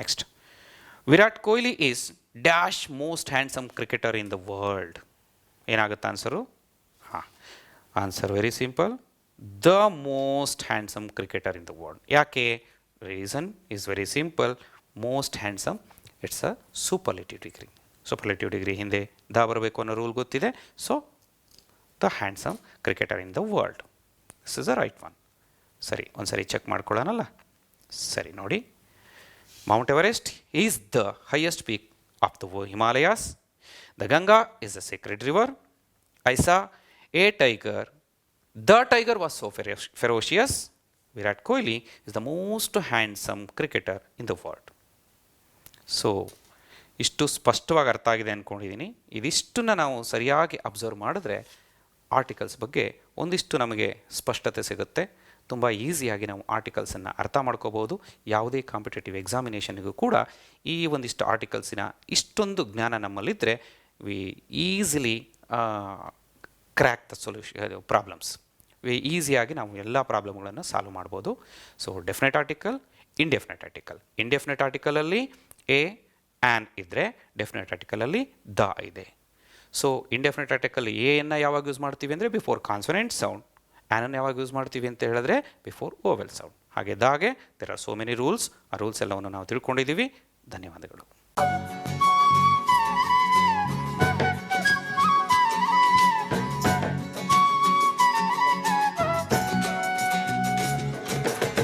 Next, Virat Kohli is dash most handsome cricketer in the world. ಏನಾಗುತ್ತೆ answer? ಹಾಂ, answer very simple, the most handsome cricketer in the world. ಯಾಕೆ? Reason is very simple, most handsome, it's a superlative degree. Superlative degree ಹಿಂದೆ the ಬರಬೇಕು ಅನ್ನೋ rule ಗೊತ್ತಿದೆ. So the handsome cricketer in the world, this is a right one. ಸರಿ, ಒಂದು ಸರಿ check ಮಾಡ್ಕೊಳ್ಳೋಣಲ್ಲ. ಸರಿ, ನೋಡಿ. Mount Everest is the highest peak of the Himalayas. The Ganga is a sacred river. I saw a tiger. The tiger was so ferocious. Virat Kohli is the most handsome cricketer in the world. So ಇಷ್ಟು ಸ್ಪಷ್ಟವಾಗಿ ಅರ್ಥ ಆಗಿದೆ ಅಂದ್ಕೊಂಡಿದ್ದೀನಿ. ಇದಿಷ್ಟನ್ನು ನಾವು ಸರಿಯಾಗಿ observe ಮಾಡಿದ್ರೆ articles ಬಗ್ಗೆ ಒಂದಿಷ್ಟು ನಮಗೆ ಸ್ಪಷ್ಟತೆ ಸಿಗುತ್ತೆ. ತುಂಬ ಈಸಿಯಾಗಿ ನಾವು ಆರ್ಟಿಕಲ್ಸನ್ನು ಅರ್ಥ ಮಾಡ್ಕೋಬೋದು. ಯಾವುದೇ ಕಾಂಪಿಟೇಟಿವ್ ಎಕ್ಸಾಮಿನೇಷನ್ಗೂ ಕೂಡ ಈ ಒಂದಿಷ್ಟು ಆರ್ಟಿಕಲ್ಸಿನ ಇಷ್ಟೊಂದು ಜ್ಞಾನ ನಮ್ಮಲ್ಲಿದ್ದರೆ we easily crack the problems. ಈಸಿಯಾಗಿ ನಾವು ಎಲ್ಲ ಪ್ರಾಬ್ಲಮ್ಗಳನ್ನು ಸಾಲ್ವ್ ಮಾಡ್ಬೋದು. So definite article, indefinite article. Indefinite ಆರ್ಟಿಕಲಲ್ಲಿ ಎ ಆ್ಯನ್ ಇದ್ದರೆ ಡೆಫಿನೆಟ್ ಆರ್ಟಿಕಲಲ್ಲಿ ದ ಇದೆ. ಸೊ ಇಂಡೆಫಿನೆಟ್ ಆರ್ಟಿಕಲ್ ಎಯನ್ನು ಯಾವಾಗ ಯೂಸ್ ಮಾಡ್ತೀವಿ ಅಂದರೆ ಬಿಫೋರ್ ಕಾನ್ಸನೆಂಟ್ ಸೌಂಡ್, ಆ್ಯನನ್ನು ಯಾವಾಗ ಯೂಸ್ ಮಾಡ್ತೀವಿ ಅಂತ ಹೇಳಿದ್ರೆ ಬಿಫೋರ್ ಓವೆಲ್ ಸೌಂಡ್. ಹಾಗೆ ದಾಗೆ there are so many rules. ಆ ರೂಲ್ಸ್ ಎಲ್ಲವನ್ನು ನಾವು ತಿಳ್ಕೊಂಡಿದ್ದೀವಿ. ಧನ್ಯವಾದಗಳು.